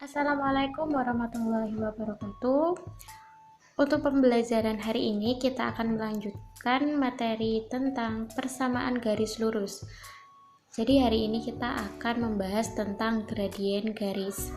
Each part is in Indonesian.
Assalamualaikum warahmatullahi wabarakatuh. Untuk pembelajaran hari ini kita akan melanjutkan materi tentang persamaan garis lurus. Jadi hari ini kita akan membahas tentang gradien garis.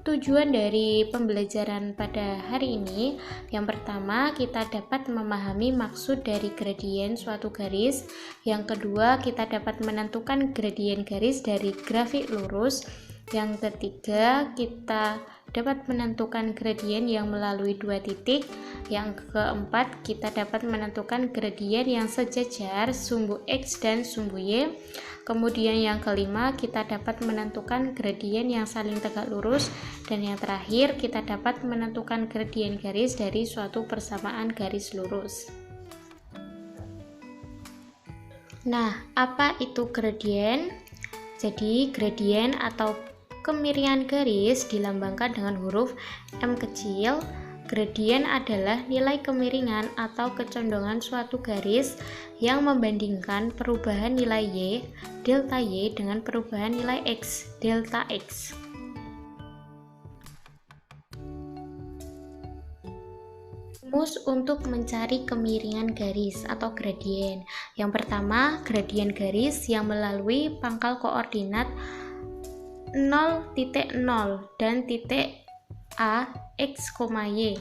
Tujuan dari pembelajaran pada hari ini, yang pertama kita dapat memahami maksud dari gradien suatu garis. Yang kedua, kita dapat menentukan gradien garis dari grafik lurus. Yang ketiga, kita dapat menentukan gradien yang melalui dua titik. Yang keempat, kita dapat menentukan gradien yang sejajar sumbu X dan sumbu Y. Kemudian yang kelima, kita dapat menentukan gradien yang saling tegak lurus. Dan yang terakhir, kita dapat menentukan gradien garis dari suatu persamaan garis lurus. Nah, apa itu gradien? Jadi, gradien atau kemiringan garis dilambangkan dengan huruf M kecil. Gradien adalah nilai kemiringan atau kecondongan suatu garis yang membandingkan perubahan nilai Y, delta Y, dengan perubahan nilai X, delta X. Rumus untuk mencari kemiringan garis atau gradien. Yang pertama, gradien garis yang melalui pangkal koordinat 0,0 dan titik A, X, Y.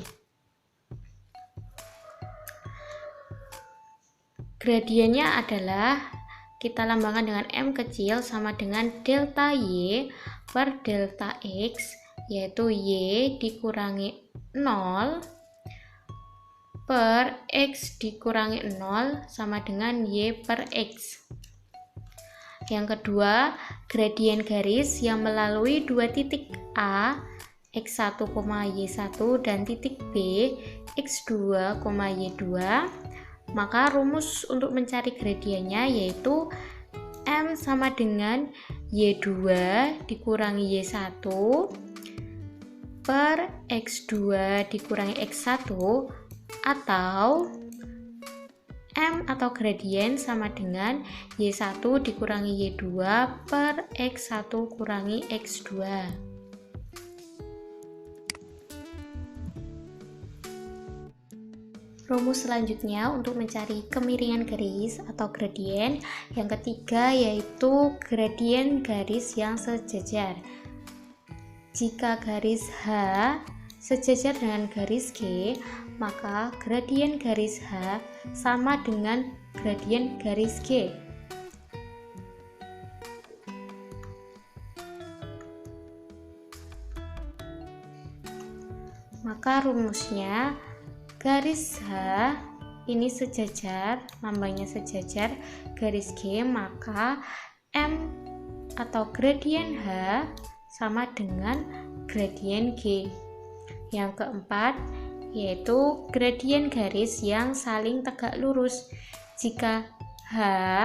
Gradiennya adalah kita lambangkan dengan M kecil sama dengan delta Y per delta X, yaitu Y dikurangi 0 per X dikurangi 0 sama dengan Y per X. Yang kedua, gradien garis yang melalui dua titik A, X1, Y1 dan titik B, X2, Y2. Maka rumus untuk mencari gradiennya yaitu M sama dengan Y2 dikurangi Y1 per X2 dikurangi X1, atau M atau gradien sama dengan Y1 dikurangi Y2 per X1 kurangi X2. Rumus selanjutnya untuk mencari kemiringan garis atau gradien yang ketiga yaitu gradien garis yang sejajar. Jika garis H sejajar dengan garis G, maka gradien garis H sama dengan gradien garis G. Maka rumusnya, garis H ini sejajar, lambangnya sejajar garis G, maka M atau gradien H sama dengan gradien G. Yang keempat yaitu gradien garis yang saling tegak lurus. Jika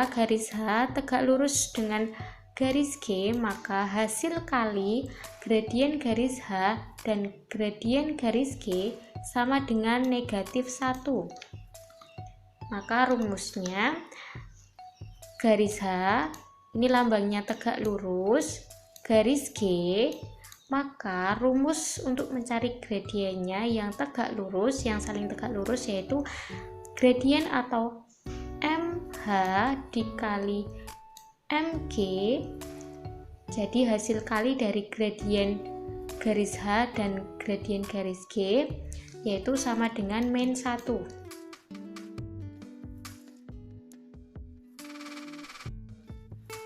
garis H tegak lurus dengan garis G, maka hasil kali gradien garis H dan gradien garis G sama dengan negatif 1. Maka rumusnya, garis H ini lambangnya tegak lurus, garis G, maka rumus untuk mencari gradiennya yang tegak lurus, yang saling tegak lurus yaitu gradien atau MH dikali MG. Jadi hasil kali dari gradien garis H dan gradien garis G yaitu sama dengan min 1.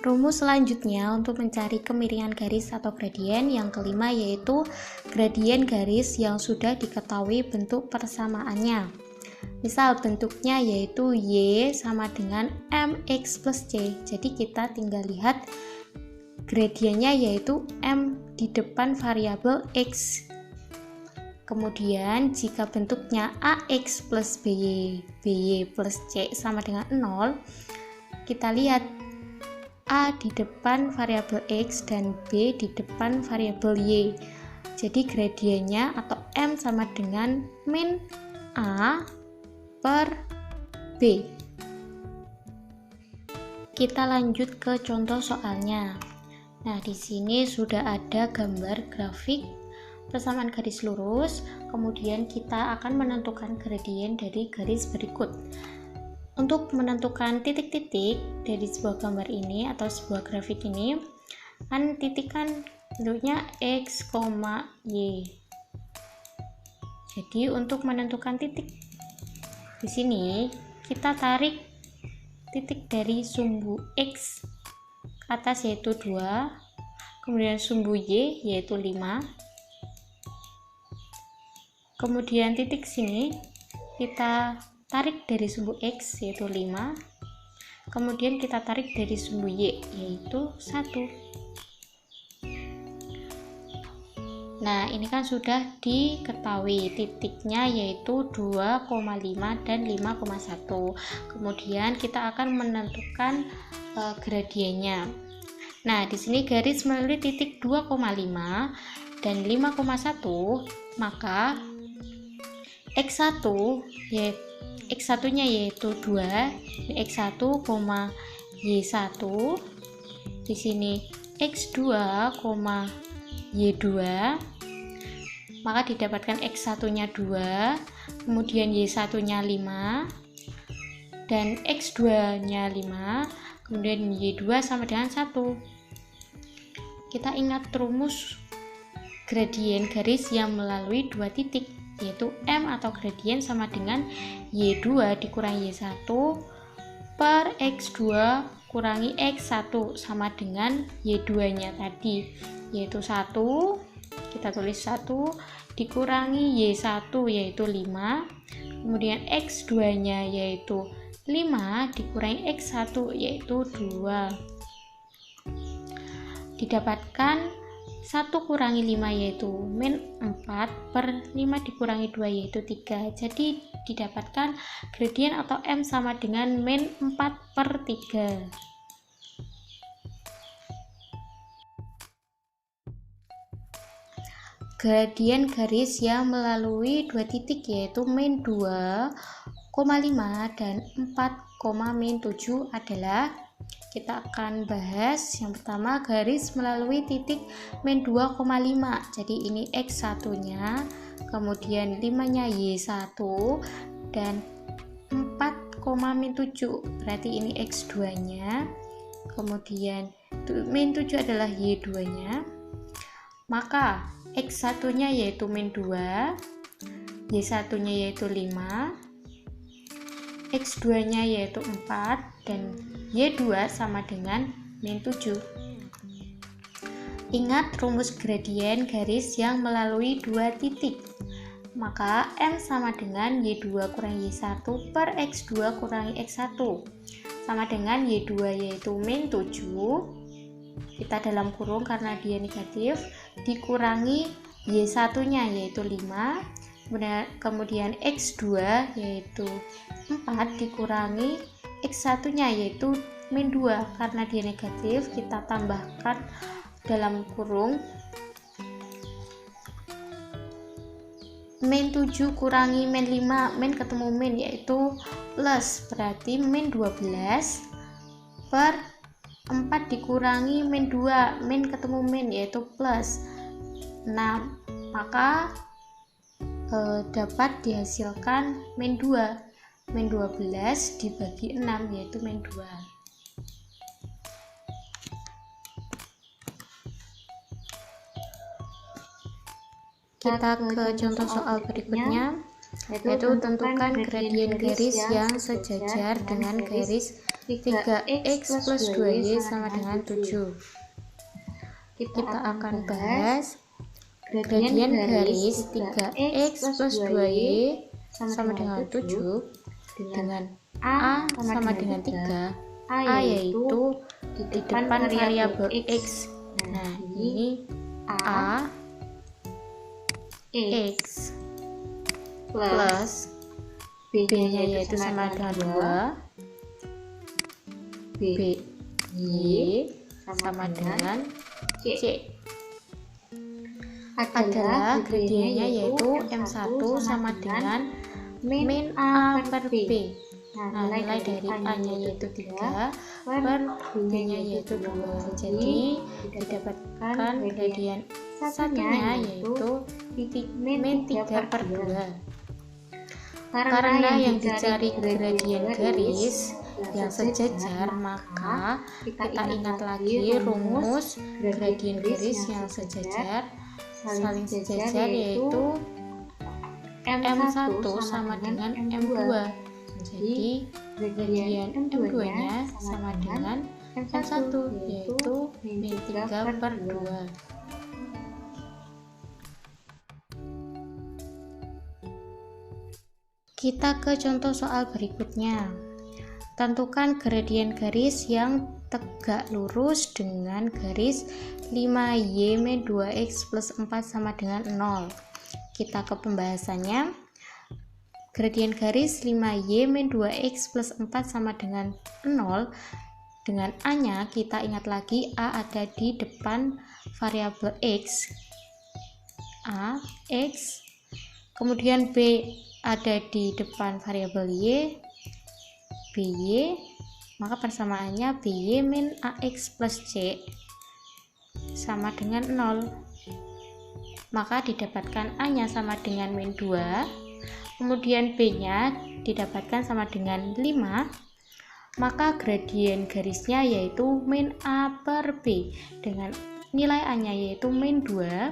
Rumus selanjutnya untuk mencari kemiringan garis atau gradien yang kelima yaitu gradien garis yang sudah diketahui bentuk persamaannya. Misal bentuknya yaitu Y sama dengan MX plus C. Jadi kita tinggal lihat gradiennya yaitu M di depan variabel X. Kemudian jika bentuknya AX plus BY plus C sama dengan 0, kita lihat A di depan variabel X dan B di depan variabel Y. Jadi gradiennya atau M sama dengan min A per B. Kita lanjut ke contoh soalnya. Nah, di sini sudah ada gambar grafik persamaan garis lurus, kemudian kita akan menentukan gradien dari garis berikut. Untuk menentukan titik-titik dari sebuah gambar ini atau sebuah grafik ini, kan titik kan bentuknya X, Y. Jadi untuk menentukan titik di sini, kita tarik titik dari sumbu X ke atas yaitu 2, kemudian sumbu Y yaitu 5, kemudian titik sini kita tarik dari sumbu X yaitu 5, kemudian kita tarik dari sumbu Y yaitu 1. Nah, ini kan sudah diketahui titiknya yaitu 2,5 dan 5,1. Kemudian kita akan menentukan gradiennya. Nah, di sini garis melalui titik 2,5 dan 5,1, maka X1 X1-nya yaitu 2, X1, Y1. Di sini X2, Y2, maka didapatkan X1-nya 2, kemudian Y1-nya 5, dan X2-nya 5, kemudian Y2 sama dengan 1. Kita ingat rumus gradien garis yang melalui dua titik, yaitu M atau gradien sama dengan Y2 dikurangi Y1 per X2 kurangi X1 sama dengan Y2-nya tadi, yaitu 1, kita tulis 1 dikurangi Y1 yaitu 5, kemudian X2-nya yaitu 5 dikurangi X1 yaitu 2. Didapatkan 1 kurangi 5 yaitu min 4 per 5 dikurangi 2 yaitu 3. Jadi didapatkan gradien atau M sama dengan min 4 per 3. Gradien garis yang melalui dua titik yaitu min 2,5 dan 4,-7 adalah, kita akan bahas yang pertama garis melalui titik min 2,5. Jadi ini X1-nya, kemudian 5-nya Y1 dan 4,-7, berarti ini X2-nya, kemudian min 7 adalah Y2-nya. Maka X1-nya yaitu min 2, Y1-nya yaitu 5, X2-nya yaitu 4, dan Y2 sama dengan min 7. Ingat rumus gradien garis yang melalui dua titik. Maka M sama dengan Y2 kurangi Y1 per X2 kurangi X1 sama dengan Y2 yaitu min 7, kita dalam kurung karena dia negatif, dikurangi Y1-nya yaitu 5, kemudian X2 yaitu 4 dikurangi X1-nya yaitu min 2, karena dia negatif kita tambahkan dalam kurung min 7 kurangi min 5, min ketemu min yaitu plus, berarti min 12 per 4 dikurangi min 2, min ketemu min yaitu plus 6, maka dapat dihasilkan min 2, min 12 dibagi 6 yaitu min 2. Kita ke contoh soal berikutnya, yaitu tentukan gradien garis yang sejajar dengan garis 3x plus 2y sama dengan 7. Kita akan bahas gradien garis 3x plus 2y sama dengan 7 dengan a sama dengan 3, a yaitu di depan variabel x. Nah, ini a x plus b-nya yaitu sama dengan 2, b y sama dengan c. Adalah gradiennya yaitu M1 sama dengan min a per b. Nah, nilai dari A-nya yaitu 3 per B-nya yaitu 2. Jadi didapatkan gradien satunya yaitu min 3 per 2. Karena yang dicari gradien garis yang sejajar, maka kita ingat lagi rumus gradien garis yang sejajar saling sejajar, yaitu M1 sama dengan M2. Jadi gradien M2 nya sama dengan M1, yaitu min 3 per 2. Kita ke contoh soal berikutnya. Tentukan gradien garis yang tegak lurus dengan garis 5y min 2x plus 4 sama dengan 0. Kita ke pembahasannya. Gradien garis 5y min 2x plus 4 sama dengan 0. Dengan A-nya kita ingat lagi A ada di depan variabel X. A, X. Kemudian B ada di depan variabel Y, BY, maka persamaannya BY min AX plus C sama dengan 0. Maka didapatkan A-nya sama dengan min 2, kemudian B-nya didapatkan sama dengan 5, maka gradien garisnya yaitu min A per B dengan nilai A-nya yaitu min 2,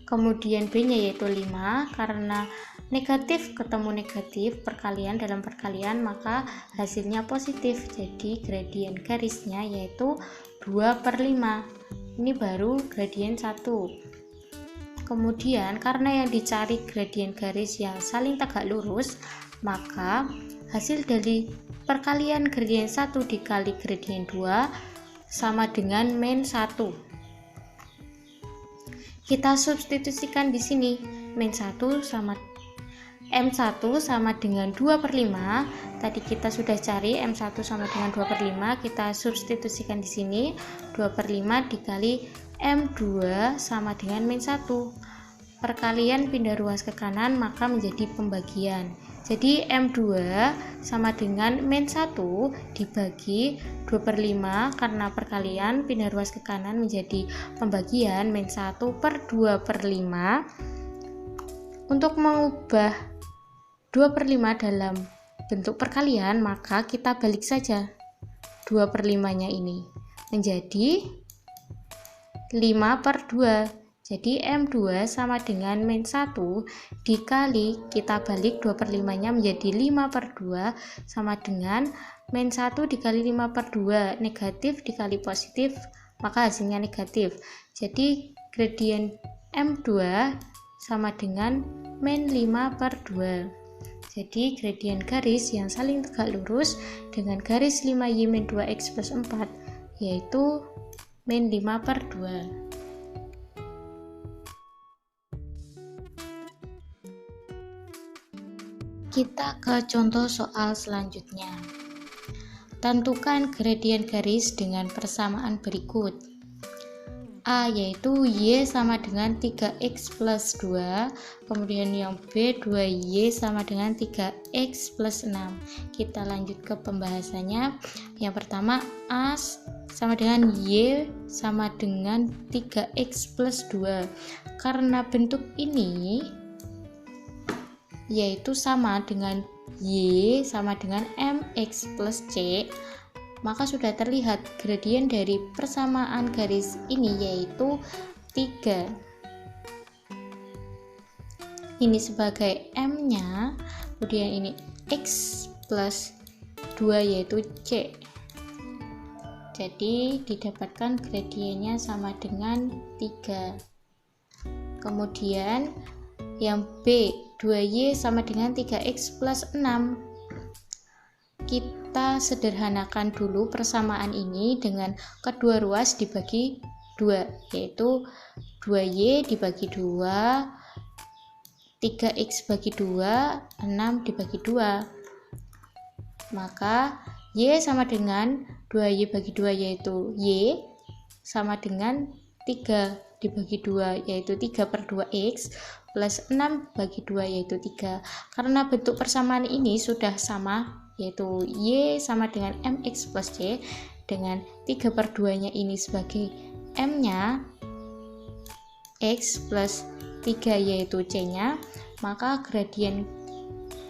kemudian B-nya yaitu 5. Karena negatif ketemu negatif, perkalian dalam perkalian, maka hasilnya positif. Jadi gradien garisnya yaitu 2 per 5. Ini baru gradien 1. Kemudian karena yang dicari gradien garis yang saling tegak lurus, maka hasil dari perkalian gradien 1 dikali gradien 2 sama dengan min 1. Kita substitusikan di sini. Min 1 sama M1 sama dengan 2 per 5. Tadi kita sudah cari M1 sama dengan 2 per 5. Kita substitusikan di sini. 2 per 5 dikali M2 sama dengan min 1. Perkalian pindah ruas ke kanan, maka menjadi pembagian. Jadi M2 sama dengan min 1 dibagi 2 per 5. Karena perkalian pindah ruas ke kanan menjadi pembagian min 1 per 2 per 5. Untuk mengubah 2 per 5 dalam bentuk perkalian, maka kita balik saja 2 per 5 nya ini menjadi 5 per 2. Jadi M2 sama dengan min 1 dikali, kita balik 2 per 5 nya menjadi 5 per 2 sama dengan min 1 dikali 5 per 2. Negatif dikali positif, maka hasilnya negatif. Jadi gradien M2 sama dengan min 5 per 2. Jadi gradien garis yang saling tegak lurus dengan garis 5y min 2x plus 4 yaitu min 5 per 2. Kita ke contoh soal selanjutnya. Tentukan gradien garis dengan persamaan berikut. A yaitu Y sama dengan 3x plus 2, kemudian yang B 2Y sama dengan 3x plus 6. Kita lanjut ke pembahasannya. Yang pertama, A sama dengan Y sama dengan 3x plus 2. Karena bentuk ini yaitu sama dengan Y sama dengan MX plus C, maka sudah terlihat gradien dari persamaan garis ini yaitu 3. Ini sebagai M-nya, kemudian ini X plus 2 yaitu C. Jadi didapatkan gradiennya sama dengan 3. Kemudian yang B 2Y sama dengan 3x plus 6. Kita sederhanakan dulu persamaan ini dengan kedua ruas dibagi 2, yaitu 2Y dibagi 2, 3x bagi 2, 6 dibagi 2. Maka Y sama dengan 2Y bagi 2 yaitu Y sama dengan 3. dibagi 2 yaitu 3/2x plus 6 bagi 2 yaitu 3. Karena bentuk persamaan ini sudah sama, yaitu Y sama dengan mx plus Y, dengan 3/2 nya ini sebagai M nya, X plus 3 yaitu C nya, maka gradien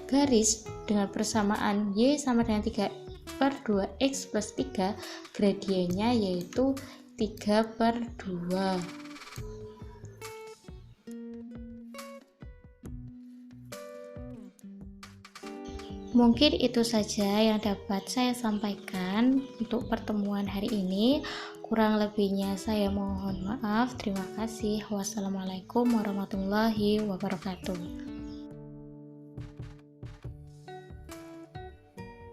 garis dengan persamaan Y sama dengan 3/2x plus 3, gradiennya yaitu 3/2. Mungkin itu saja yang dapat saya sampaikan untuk pertemuan hari ini. Kurang lebihnya saya mohon maaf. Terima kasih. Wassalamualaikum warahmatullahi wabarakatuh.